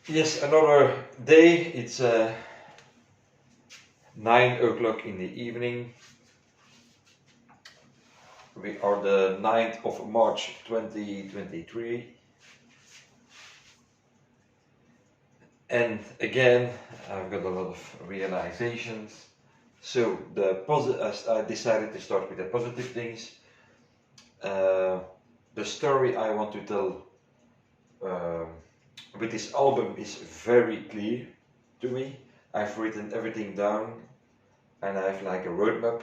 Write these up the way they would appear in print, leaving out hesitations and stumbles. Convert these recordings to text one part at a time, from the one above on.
Yes, another day. It's 9 o'clock in the evening. We are the 9th of March 2023. And again, I've got a lot of realizations. So I decided to start with the positive things. Uh, the story I want to tell um, with this album is very clear to me. I've written everything down and I have like a roadmap.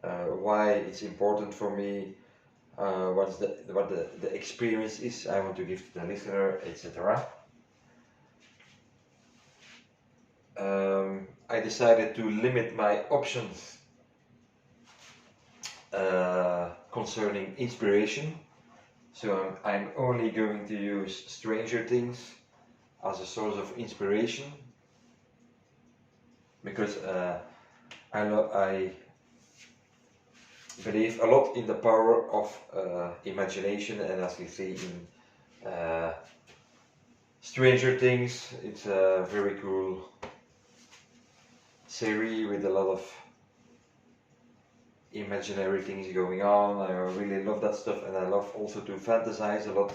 Why it's important for me, what the experience is I want to give to the listener, etc. I decided to limit my options concerning inspiration. So I'm only going to use Stranger Things as a source of inspiration because I believe a lot in the power of imagination, and as you see in Stranger Things, it's a very cool series with a lot of imaginary things going on. I really love that stuff, and I love also to fantasize a lot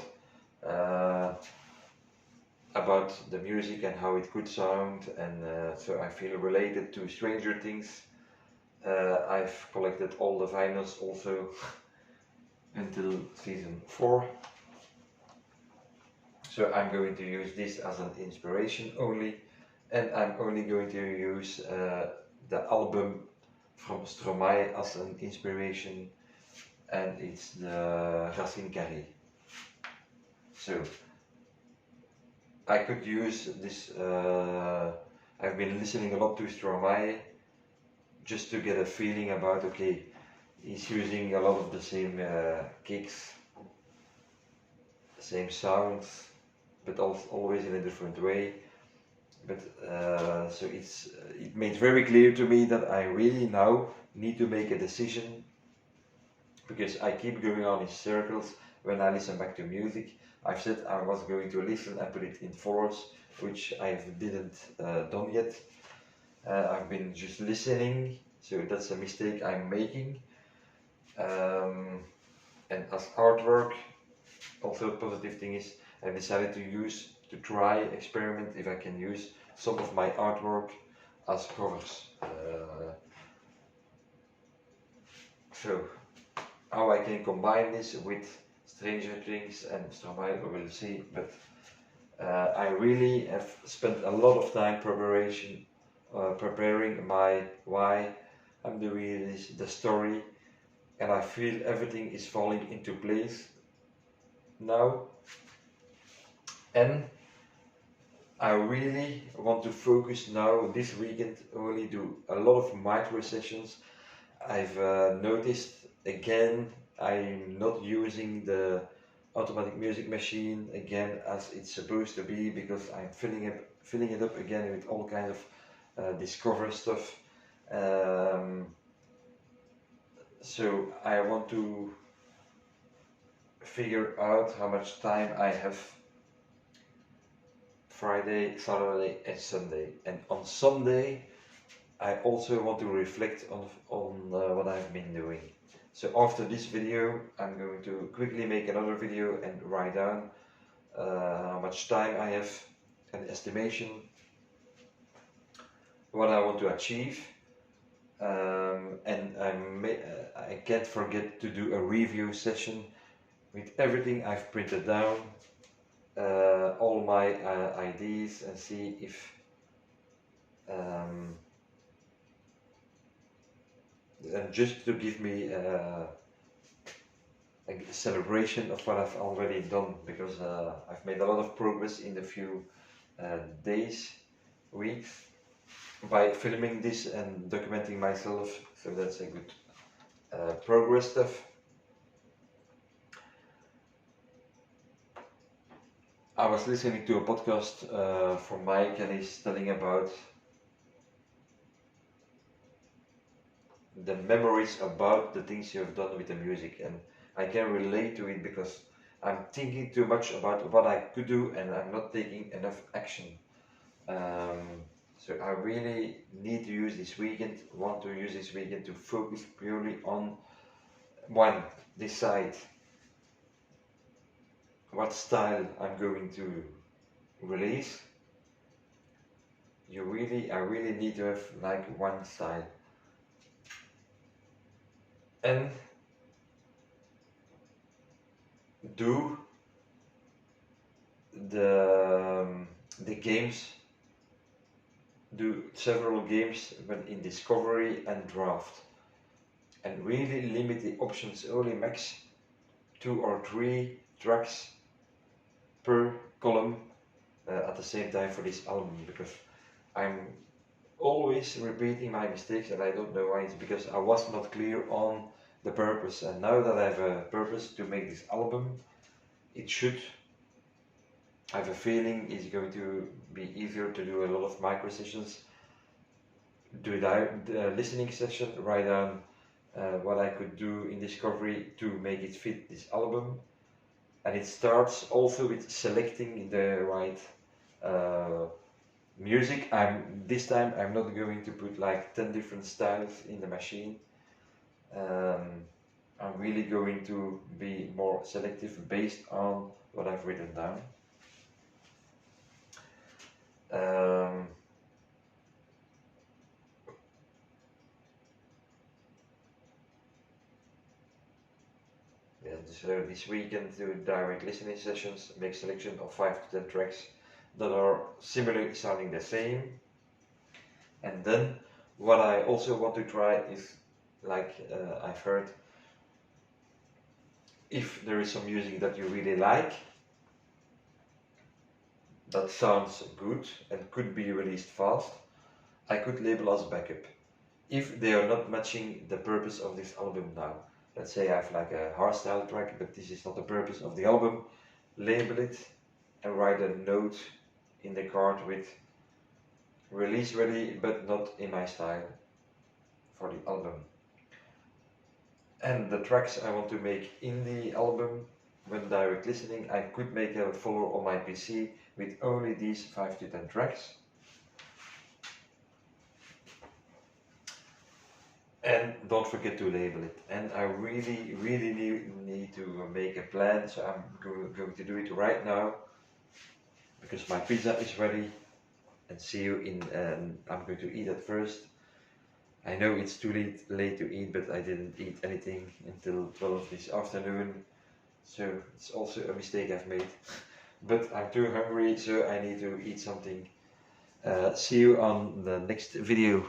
about the music and how it could sound, and so I feel related to Stranger Things. I've collected all the vinyls also until season 4. So I'm going to use this as an inspiration only, and I'm only going to use the album from Stromae as an inspiration, and it's the Racine Carrée. So I could use this. I've been listening a lot to Stromae just to get a feeling about, okay, he's using a lot of the same kicks, same sounds, but always in a different way. But so it made very clear to me that I really now need to make a decision, because I keep going on in circles when I listen back to music. I've said I was going to listen and put it in folders, which I didn't done yet. I've been just listening, so that's a mistake I'm making. And as artwork, also a positive thing is I decided to try, experiment if I can use some of my artwork as covers. So how I can combine this with Stranger Things and Stromae, we will see. But I really have spent a lot of time preparing my why I'm doing this, the story, and I feel everything is falling into place now. And I really want to focus now this weekend only do a lot of micro sessions. I've noticed again I'm not using the automatic music machine again as it's supposed to be, because I'm filling it up again with all kinds of discover stuff. Um, so I want to figure out how much time I have Friday, Saturday, and Sunday. And on Sunday, I also want to reflect on what I've been doing. So after this video, I'm going to quickly make another video and write down how much time I have, an estimation, what I want to achieve, and I can't forget to do a review session with everything I've printed down, all my ideas, and see if and just to give me a celebration of what I've already done, because I've made a lot of progress in a few days, weeks, by filming this and documenting myself, so that's a good progress stuff. I was listening to a podcast from Mike, and he's telling about the memories about the things you have done with the music, and I can relate to it because I'm thinking too much about what I could do and I'm not taking enough action. So I really need to use this weekend, want to use this weekend to focus purely on one, decide what style I'm going to release. I really need to have like one style. And do the games, do several games when in discovery and draft, and really limit the options, only max 2 or 3 tracks per column at the same time for this album, because I'm always repeating my mistakes and I don't know why. It's because I was not clear on the purpose, and now that I have a purpose to make this album, it should, I have a feeling, it's going to be easier to do a lot of micro sessions, do the listening session, write down what I could do in discovery to make it fit this album. And it starts also with selecting the right music. This time I'm not going to put like 10 different styles in the machine. I'm really going to be more selective based on what I've written down. Yeah, so this weekend do direct listening sessions, make selection of 5 to 10 tracks that are similarly sounding the same. And then what I also want to try is, like I've heard, if there is some music that you really like, that sounds good and could be released fast, I could label as backup. If they are not matching the purpose of this album now, let's say I have like a hardstyle track, but this is not the purpose of the album, label it and write a note in the card with release ready, but not in my style for the album. And the tracks I want to make in the album, when direct listening, I could make a folder on my PC with only these 5 to 10 tracks. And don't forget to label it. And I really need to make a plan, so I'm going to do it right now, because my pizza is ready. And see you in, I'm going to eat it first. I know it's too late to eat, but I didn't eat anything until 12 this afternoon. So it's also a mistake I've made. But I'm too hungry, so I need to eat something. See you on the next video.